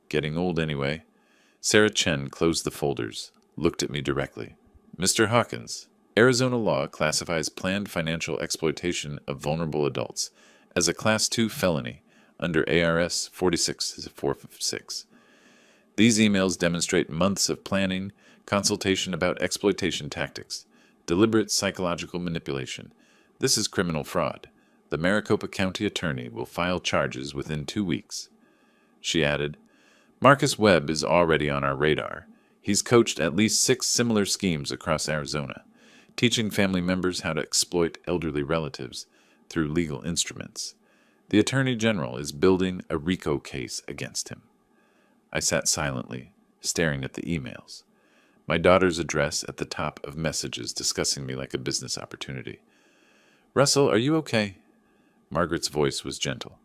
Getting old anyway. Sarah Chen closed the folders, looked at me directly. Mr. Hawkins, Arizona law classifies planned financial exploitation of vulnerable adults as a Class 2 felony under ARS 4646. These emails demonstrate months of planning, consultation about exploitation tactics, deliberate psychological manipulation. This is criminal fraud. The Maricopa County attorney will file charges within 2 weeks. She added, Marcus Webb is already on our radar. He's coached at least 6 similar schemes across Arizona, teaching family members how to exploit elderly relatives through legal instruments. The Attorney General is building a RICO case against him. I sat silently, staring at the emails. My daughter's address at the top of messages discussing me like a business opportunity. Russell, are you okay? Margaret's voice was gentle.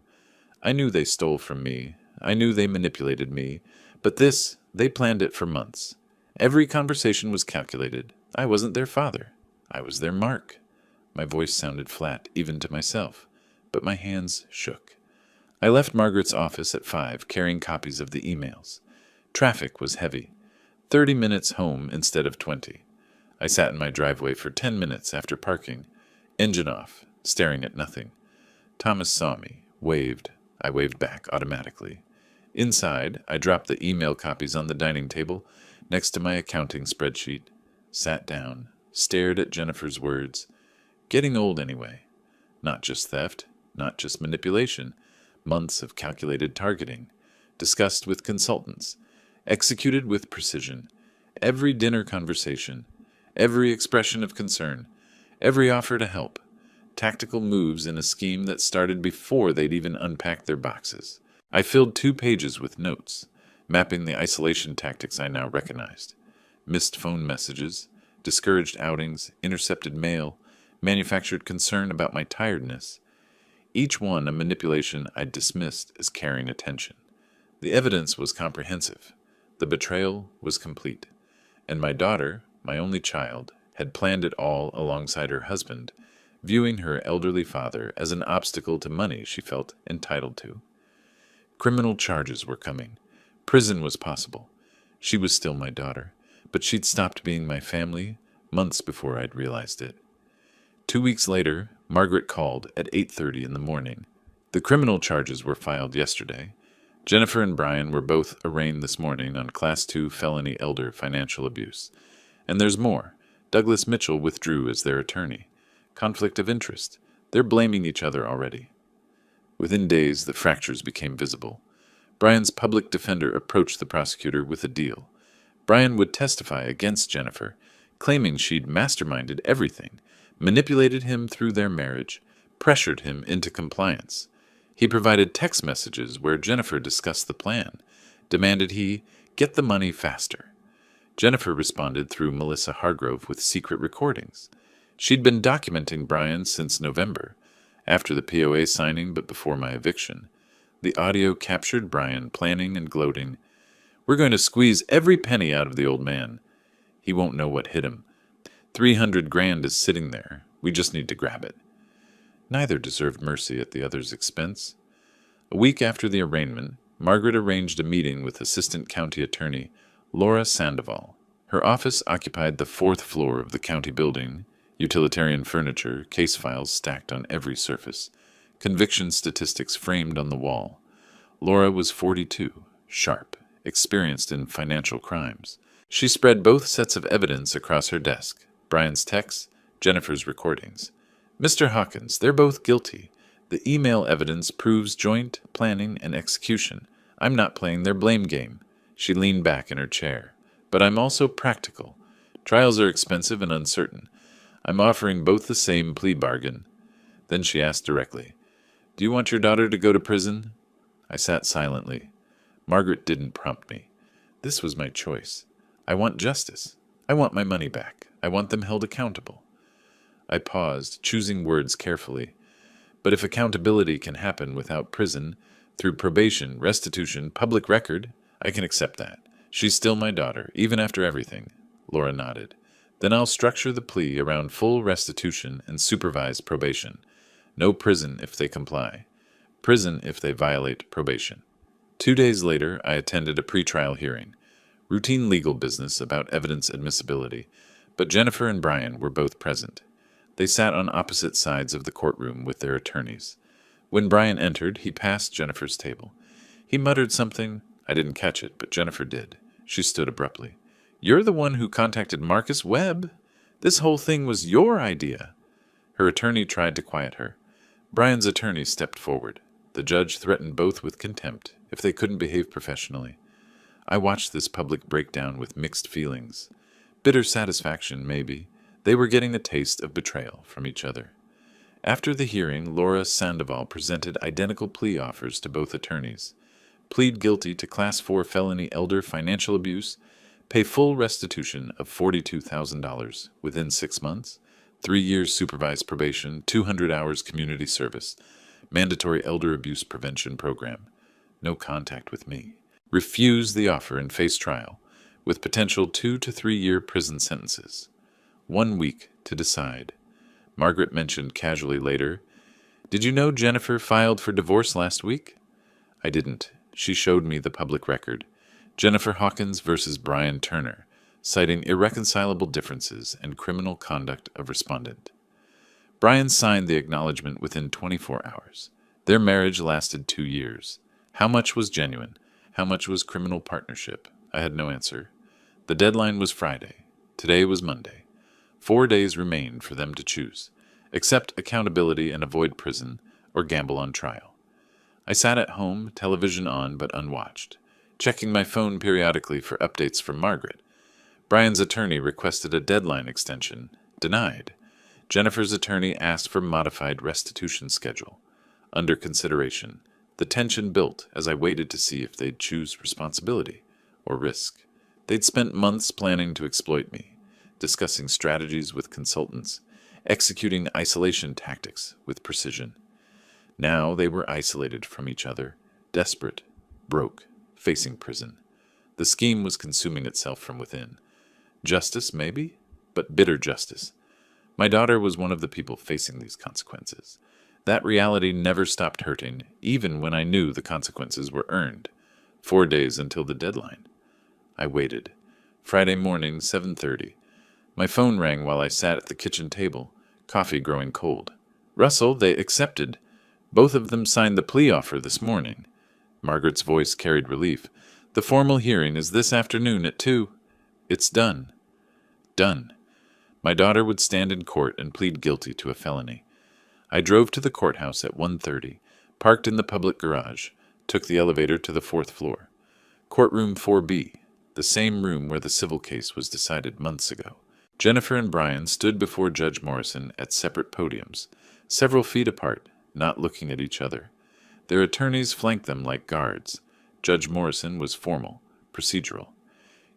I knew they stole from me. I knew they manipulated me. But this, they planned it for months. Every conversation was calculated. I wasn't their father. I was their mark. My voice sounded flat, even to myself, but my hands shook. I left Margaret's office at 5, carrying copies of the emails. Traffic was heavy. 30 minutes home instead of 20. I sat in my driveway for 10 minutes after parking, engine off, staring at nothing. Thomas saw me, waved. I waved back automatically. Inside, I dropped the email copies on the dining table next to my accounting spreadsheet, sat down, stared at Jennifer's words. Getting old anyway. Not just theft, not just manipulation, months of calculated targeting, discussed with consultants, executed with precision, every dinner conversation, every expression of concern, every offer to help, tactical moves in a scheme that started before they'd even unpacked their boxes. I filled 2 pages with notes, mapping the isolation tactics I now recognized. Missed phone messages, discouraged outings, intercepted mail, manufactured concern about my tiredness. Each one a manipulation I'd dismissed as carrying attention. The evidence was comprehensive. The betrayal was complete. And my daughter, my only child, had planned it all alongside her husband, viewing her elderly father as an obstacle to money she felt entitled to. Criminal charges were coming. Prison was possible. She was still my daughter, but she'd stopped being my family months before I'd realized it. 2 weeks later, Margaret called at 8:30 in the morning. The criminal charges were filed yesterday. Jennifer and Brian were both arraigned this morning on Class 2 felony elder financial abuse. And there's more. Douglas Mitchell withdrew as their attorney. Conflict of interest. They're blaming each other already. Within days, the fractures became visible. Brian's public defender approached the prosecutor with a deal. Brian would testify against Jennifer, claiming she'd masterminded everything, manipulated him through their marriage, pressured him into compliance. He provided text messages where Jennifer discussed the plan, demanded he get the money faster. Jennifer responded through Melissa Hargrove with secret recordings. She'd been documenting Brian since November, after the POA signing but before my eviction. The audio captured Brian planning and gloating. "We're going to squeeze every penny out of the old man. He won't know what hit him. 300 grand is sitting there. We just need to grab it." Neither deserved mercy at the other's expense. A week after the arraignment, Margaret arranged a meeting with Assistant County Attorney Laura Sandoval. Her office occupied the 4th floor of the county building, utilitarian furniture, case files stacked on every surface, conviction statistics framed on the wall. Laura was 42, sharp, experienced in financial crimes. She spread both sets of evidence across her desk, Brian's texts, Jennifer's recordings. "Mr. Hawkins, they're both guilty. The email evidence proves joint planning and execution. I'm not playing their blame game." She leaned back in her chair. "But I'm also practical. Trials are expensive and uncertain. I'm offering both the same plea bargain." Then she asked directly, "Do you want your daughter to go to prison?" I sat silently. Margaret didn't prompt me. This was my choice. I want justice. I want my money back. I want them held accountable. I paused, choosing words carefully. But if accountability can happen without prison, through probation, restitution, public record, I can accept that. She's still my daughter, even after everything. Laura nodded. Then I'll structure the plea around full restitution and supervised probation. No prison if they comply. Prison if they violate probation. 2 days later, I attended a pretrial hearing. Routine legal business about evidence admissibility, but Jennifer and Brian were both present. They sat on opposite sides of the courtroom with their attorneys. When Brian entered, he passed Jennifer's table. He muttered something. I didn't catch it, but Jennifer did. She stood abruptly. "You're the one who contacted Marcus Webb. This whole thing was your idea." Her attorney tried to quiet her. Brian's attorney stepped forward. The judge threatened both with contempt if they couldn't behave professionally. I watched this public breakdown with mixed feelings. Bitter satisfaction, maybe. They were getting a taste of betrayal from each other. After the hearing, Laura Sandoval presented identical plea offers to both attorneys. Plead guilty to Class 4 felony elder financial abuse, pay full restitution of $42,000 within 6 months, 3 years supervised probation, 200 hours community service, mandatory elder abuse prevention program, no contact with me. Refuse the offer and face trial, with potential 2 to 3 year prison sentences. 1 week to decide. Margaret mentioned casually later, "Did you know Jennifer filed for divorce last week?" I didn't. She showed me the public record. Jennifer Hawkins versus Brian Turner, citing irreconcilable differences and criminal conduct of respondent. Brian signed the acknowledgement within 24 hours. Their marriage lasted 2 years. How much was genuine? How much was criminal partnership? I had no answer. The deadline was Friday. Today was Monday. 4 days remained for them to choose. Accept accountability and avoid prison, or gamble on trial. I sat at home, television on but unwatched, checking my phone periodically for updates from Margaret. Brian's attorney requested a deadline extension. Denied. Jennifer's attorney asked for modified restitution schedule. Under consideration. The tension built as I waited to see if they'd choose responsibility or risk. They'd spent months planning to exploit me, discussing strategies with consultants, executing isolation tactics with precision. Now they were isolated from each other, desperate, broke, facing prison. The scheme was consuming itself from within. Justice, maybe, but bitter justice. My daughter was one of the people facing these consequences. That reality never stopped hurting, even when I knew the consequences were earned. 4 days until the deadline. I waited. Friday morning, 7:30. My phone rang while I sat at the kitchen table, coffee growing cold. "Russell, they accepted. Both of them signed the plea offer this morning." Margaret's voice carried relief. "The formal hearing is this afternoon at 2. It's done." Done. My daughter would stand in court and plead guilty to a felony. I drove to the courthouse at 1:30, parked in the public garage, took the elevator to the 4th floor. Courtroom 4B, the same room where the civil case was decided months ago. Jennifer and Brian stood before Judge Morrison at separate podiums, several feet apart, not looking at each other. Their attorneys flanked them like guards. Judge Morrison was formal, procedural.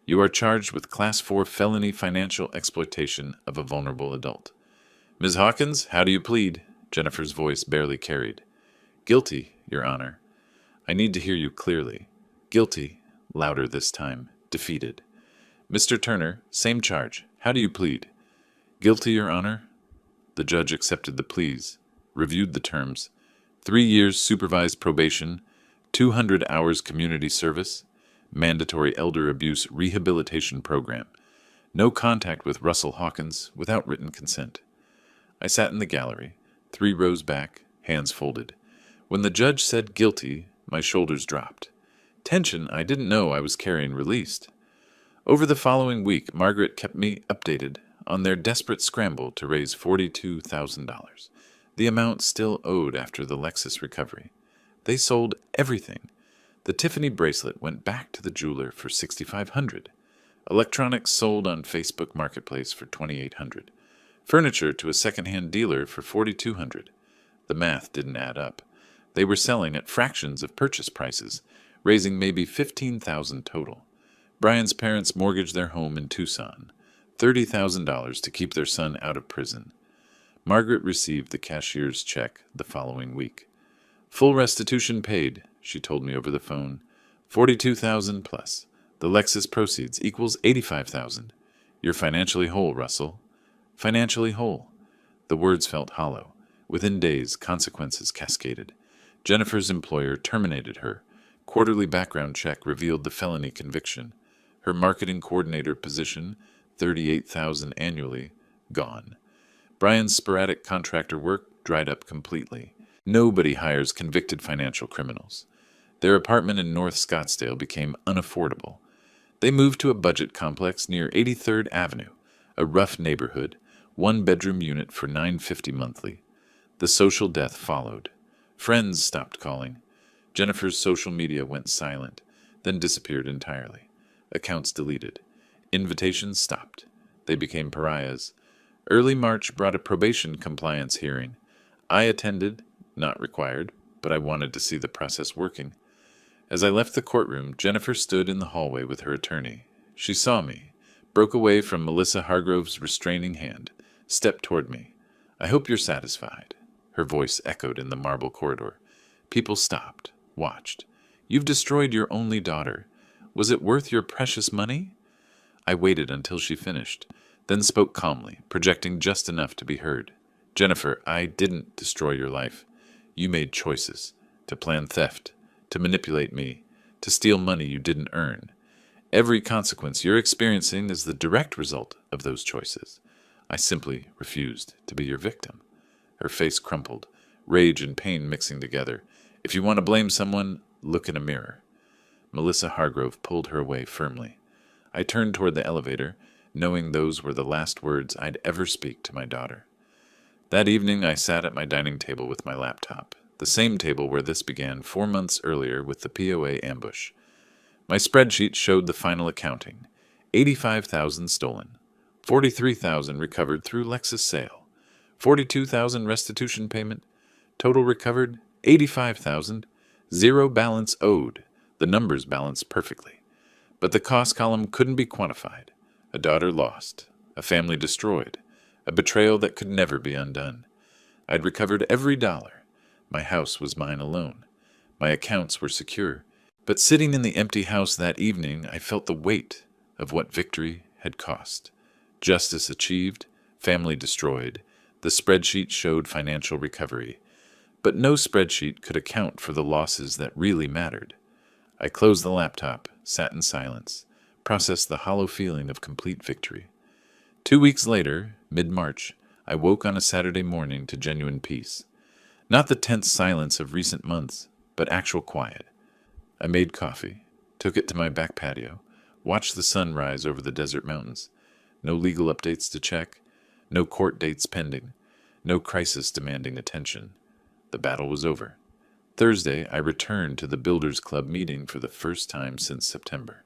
"You are charged with Class 4 felony financial exploitation of a vulnerable adult. Ms. Hawkins, how do you plead? Jennifer's voice barely carried. Guilty, Your Honor. I need to hear you clearly. Guilty, louder this time, defeated. Mr. Turner, same charge. How do you plead? Guilty, Your Honor. The judge accepted the pleas, reviewed the terms. 3 years supervised probation, 200 hours community service, mandatory elder abuse rehabilitation program. No contact with Russell Hawkins without written consent. I sat in the gallery, 3 rows back, hands folded. When the judge said guilty, my shoulders dropped. Tension I didn't know I was carrying released. Over the following week, Margaret kept me updated on their desperate scramble to raise $42,000, the amount still owed after the Lexus recovery. They sold everything. The Tiffany bracelet went back to the jeweler for $6,500. Electronics sold on Facebook Marketplace for $2,800. Furniture to a second-hand dealer for $4,200. The math didn't add up. They were selling at fractions of purchase prices, raising maybe $15,000 total. Brian's parents mortgaged their home in Tucson, $30,000 to keep their son out of prison. Margaret received the cashier's check the following week. Full restitution paid, she told me over the phone. $42,000 plus. The Lexus proceeds equals $85,000. You're financially whole, Russell. Financially whole. The words felt hollow. Within days, consequences cascaded. Jennifer's employer terminated her. Quarterly background check revealed the felony conviction. Her marketing coordinator position, $38,000 annually, gone. Brian's sporadic contractor work dried up completely. Nobody hires convicted financial criminals. Their apartment in North Scottsdale became unaffordable. They moved to a budget complex near 83rd Avenue, a rough neighborhood, 1-bedroom unit for $950 monthly. The social death followed. Friends stopped calling. Jennifer's social media went silent, then disappeared entirely. Accounts deleted. Invitations stopped. They became pariahs. Early March brought a probation compliance hearing. I attended, not required, but I wanted to see the process working. As I left the courtroom, Jennifer stood in the hallway with her attorney. She saw me, broke away from Melissa Hargrove's restraining hand, stepped toward me. I hope you're satisfied. Her voice echoed in the marble corridor. People stopped, watched. You've destroyed your only daughter. Was it worth your precious money? I waited until she finished, then spoke calmly, projecting just enough to be heard. Jennifer, I didn't destroy your life. You made choices. To plan theft. To manipulate me. To steal money you didn't earn. Every consequence you're experiencing is the direct result of those choices. I simply refused to be your victim. Her face crumpled, rage and pain mixing together. If you want to blame someone, look in a mirror. Melissa Hargrove pulled her away firmly. I turned toward the elevator, knowing those were the last words I'd ever speak to my daughter. That evening I sat at my dining table with my laptop, the same table where this began 4 months earlier with the POA ambush. My spreadsheet showed the final accounting. $85,000 stolen, $43,000 recovered through Lexus sale, $42,000 restitution payment, total recovered $85,000, 0 balance owed. The numbers balanced perfectly. But the cost column couldn't be quantified. A daughter lost, a family destroyed, a betrayal that could never be undone. I'd recovered every dollar. My house was mine alone. My accounts were secure. But sitting in the empty house that evening, I felt the weight of what victory had cost. Justice achieved, family destroyed. The spreadsheet showed financial recovery. But no spreadsheet could account for the losses that really mattered. I closed the laptop, sat in silence, processed the hollow feeling of complete victory. 2 weeks later, mid-March, I woke on a Saturday morning to genuine peace. Not the tense silence of recent months, but actual quiet. I made coffee, took it to my back patio, watched the sun rise over the desert mountains. No legal updates to check, no court dates pending, no crisis demanding attention. The battle was over. Thursday, I returned to the Builders Club meeting for the first time since September.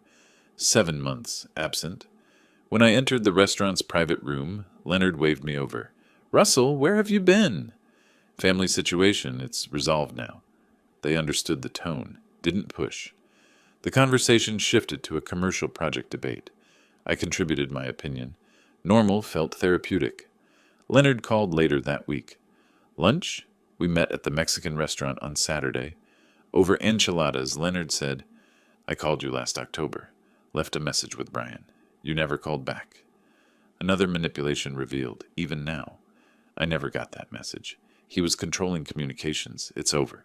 7 months absent. When I entered the restaurant's private room, Leonard waved me over. "Russell, where have you been?" "Family situation, it's resolved now." They understood the tone, didn't push. The conversation shifted to a commercial project debate. I contributed my opinion. Normal felt therapeutic. Leonard called later that week. Lunch? We met at the Mexican restaurant on Saturday. Over enchiladas, Leonard said, I called you last October. Left a message with Brian. You never called back. Another manipulation revealed, even now. I never got that message. He was controlling communications. It's over.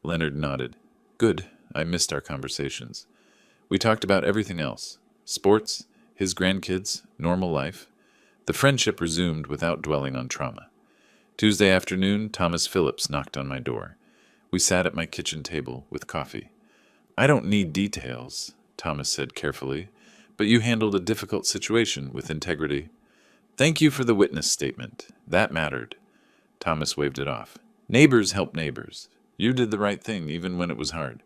Leonard nodded. Good. I missed our conversations. We talked about everything else. Sports, his grandkids, normal life. The friendship resumed without dwelling on trauma. Tuesday afternoon, Thomas Phillips knocked on my door. We sat at my kitchen table with coffee. I don't need details, Thomas said carefully, but you handled a difficult situation with integrity. Thank you for the witness statement. That mattered. Thomas waved it off. Neighbors help neighbors. You did the right thing even when it was hard.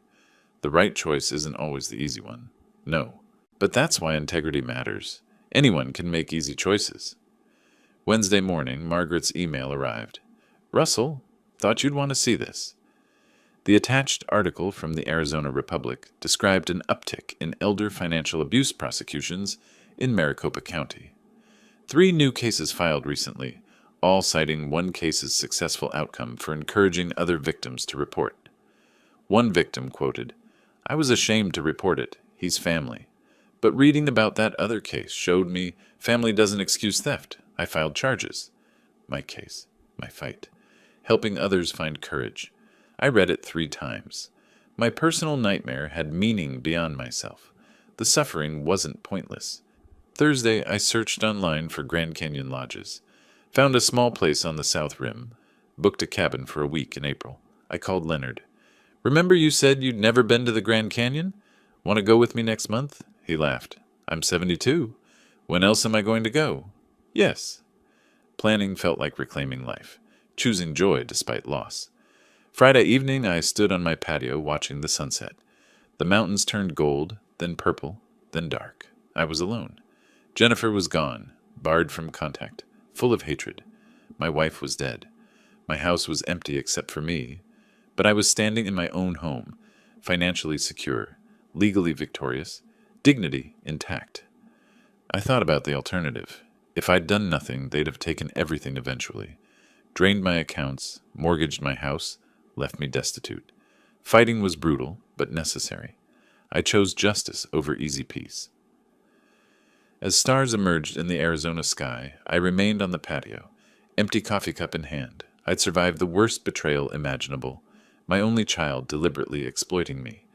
The right choice isn't always the easy one. No. But that's why integrity matters. Anyone can make easy choices. Wednesday morning, Margaret's email arrived. Russell, thought you'd want to see this. The attached article from the Arizona Republic described an uptick in elder financial abuse prosecutions in Maricopa County. 3 new cases filed recently, all citing one case's successful outcome for encouraging other victims to report. One victim quoted, I was ashamed to report it. He's family. But reading about that other case showed me family doesn't excuse theft. I filed charges. My case, my fight. Helping others find courage. I read it 3 times. My personal nightmare had meaning beyond myself. The suffering wasn't pointless. Thursday, I searched online for Grand Canyon lodges. Found a small place on the South Rim. Booked a cabin for a week in April. I called Leonard. Remember you said you'd never been to the Grand Canyon? Want to go with me next month? He laughed. I'm 72. When else am I going to go? Yes. Planning felt like reclaiming life. Choosing joy despite loss. Friday evening, I stood on my patio watching the sunset. The mountains turned gold, then purple, then dark. I was alone. Jennifer was gone, barred from contact, full of hatred. My wife was dead. My house was empty except for me. But I was standing in my own home, financially secure, legally victorious, dignity intact. I thought about the alternative. If I'd done nothing, they'd have taken everything eventually. Drained my accounts, mortgaged my house, left me destitute. Fighting was brutal, but necessary. I chose justice over easy peace. As stars emerged in the Arizona sky, I remained on the patio, empty coffee cup in hand. I'd survived the worst betrayal imaginable, my only child deliberately exploiting me.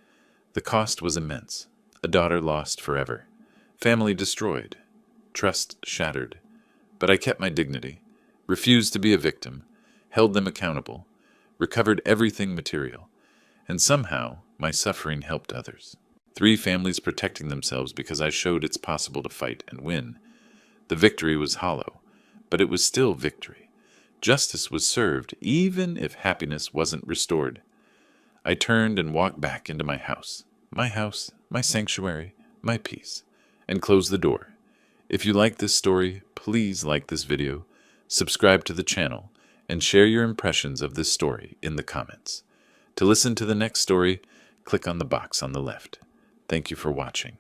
The cost was immense. A daughter lost forever. Family destroyed. Trust shattered. But I kept my dignity, refused to be a victim, held them accountable, recovered everything material, and somehow my suffering helped others. 3 families protecting themselves because I showed it's possible to fight and win. The victory was hollow, but it was still victory. Justice was served, even if happiness wasn't restored. I turned and walked back into my house, my sanctuary, my peace, and closed the door. If you like this story, please like this video, subscribe to the channel, and share your impressions of this story in the comments. To listen to the next story, click on the box on the left. Thank you for watching.